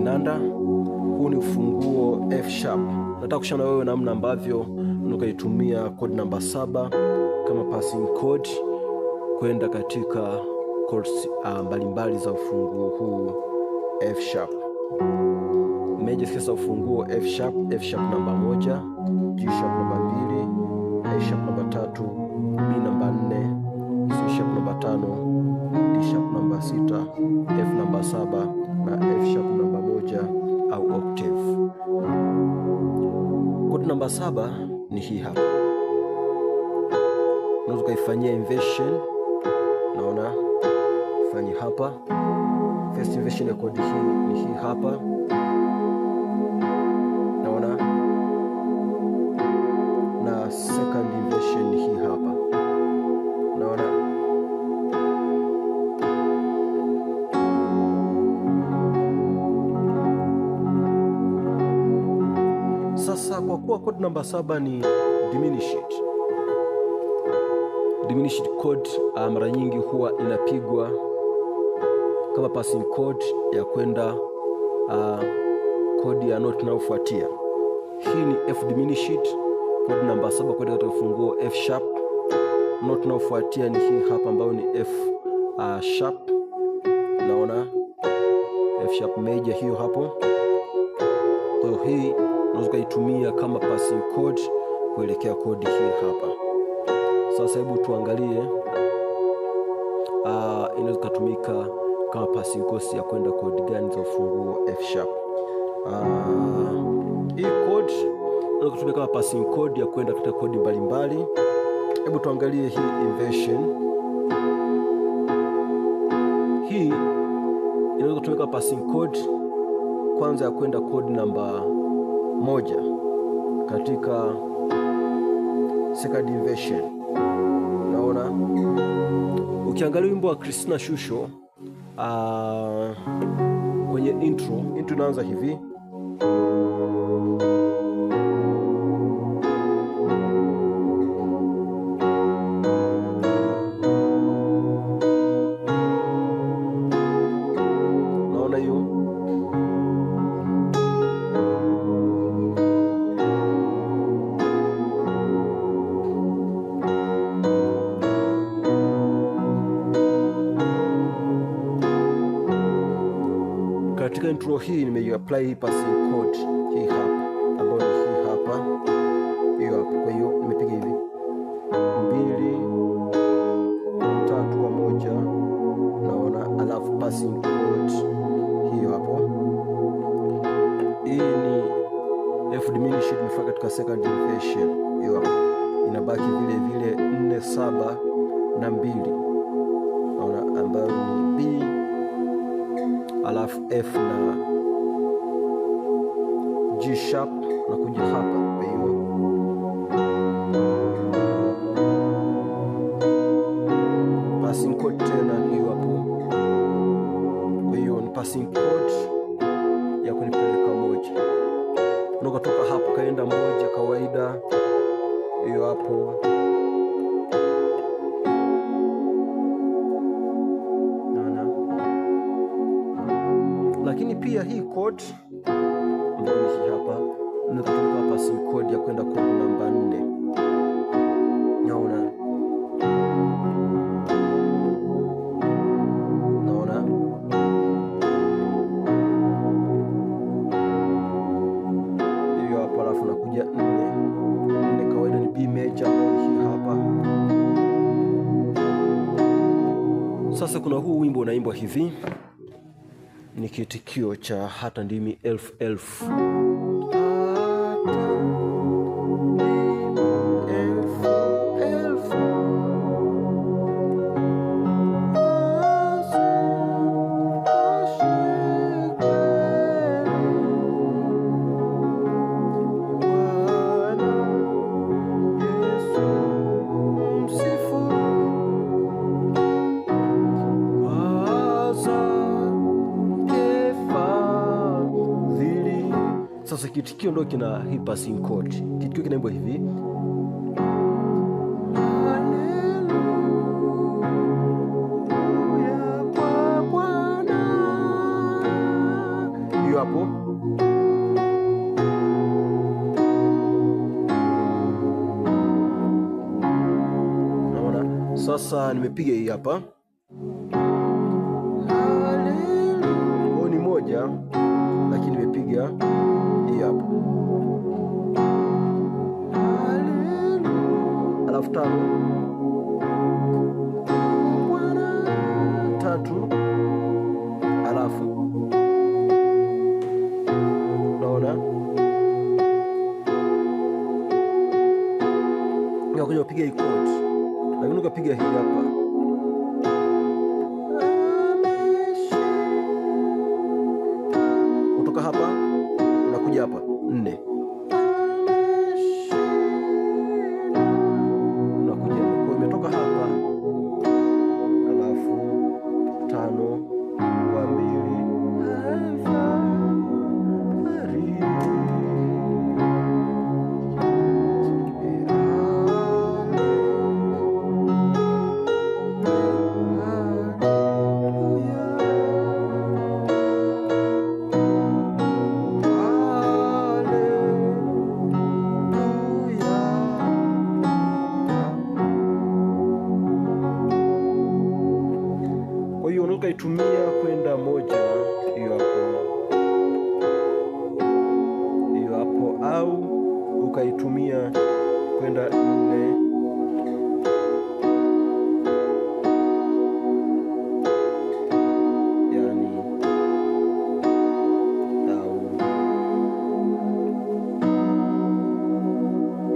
kinanda. Huu ni ufunguo F sharp. Nataka kushana wewe namna ambavyo unakaitumia code namba 7 kama passing code kwenda katika chords mbalimbali za ufunguo huu F sharp. Meja sasa ufunguo F sharp namba 1, G sharp namba 2, A sharp namba 3, B namba 4, C sharp namba 5, D sharp namba 6, F namba 7 na F sharp namba 1 au octave. Kodi namba 7 ni hii hapa. Unaweza kuifanyia inversion. Naona fanye hapa. First inversion ya kodi hii ni hii hapa. Naona. Na second inversion ni hii hapa. Naona. Sasa kwa kuwa code namba 7 ni diminished chord, mara nyingi huwa inapigwa kama passing chord ya kwenda kodi ya note inayofuatia. Hii ni F diminished, code namba 7 kwenda katika ufunguo F sharp. Note inayofuatia ni hii hapa ambayo ni F sharp. Naona F sharp major hiyo hapo. Kwa hiyo hii unaweza kuitumia kama passing chord kuelekea kodi hii hapa. Sasa hebu tuangalie inaweza kutumika kama passing chord ya kwenda kodi gani za ufunguo F sharp. Hii chord unaweza kutumia kama passing chord ya kwenda katika kodi mbalimbali. Hebu tuangalie hii inversion. Hii inaweza kutumika passing chord kwanza ya kwenda kodi namba 1 katika second inversion. Naona ukiangalia wimbo wa Christina Shusho kwenye intro inaanza hivi. Naona hiyo. Katika intro hii nimeiapply hii passing chord hii hapa ambayo ni hii hapa. Hiyo hapo. Kwa hiyo nimepiga hivi 2 3 kwa moja. Naona alafu passing chord hiyo hapo. Hii ni F diminished imefika katika second inversion. Hiyo hapo. Inabaki vile vile 4 7 na 2. Naona ambayo ni B alafu F na G sharp na kuja hapa. Kwa hiyo passing chord tena hiyo hapo. Kwa hiyo ni passing chord ya kunipeleka moja. Unatoka hapo kaenda moja kawaida. Hiyo hapo. Lakini pia hii chord ambayo ni hii hapa unaweza passing chord ya kwenda kodi namba 4. Naona hiyo hapa, alafu nakuja 4 kawaida ni B major ambayo ni hii hapa. Sasa kuna huu wimbo unaimbwa hivi. Ni kitikio cha hata ndimi elfu elfu. Sasa kitikio ndio kina hii passing chord. Kitikio kinaimbwa hivi. Haleluya kwa Bwana. hiyo hapo. Naona sasa nimepiga hii hapa, hiyo ni moja, lakini nimepiga hii hapa, alafu tano, tatu, alafu unaona unakuja upiga hii chord, lakini ukapiga hii hapa, kutoka hapa unakuja hapa 4, unakuja kwa umetoka hapa, alafu 5 kwa 2 ukaitumia kwenda moja, hiyo hapo, au ukaitumia kwenda 4, yani au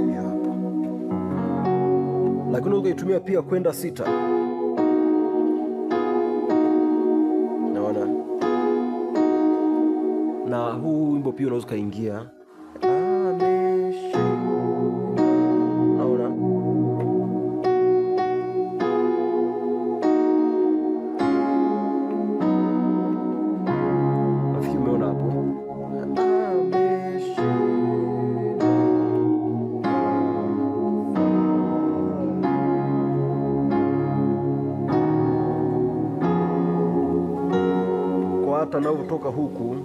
hiyo hapo, lakini ukaitumia pia kwenda 6. Na huu wimbo pia unaweza kaingia, naona nafikiri umeona hapo. Kwa hata navyotoka huku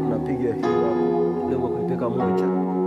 napiga hiyo hapo, lengo kuipeka moja.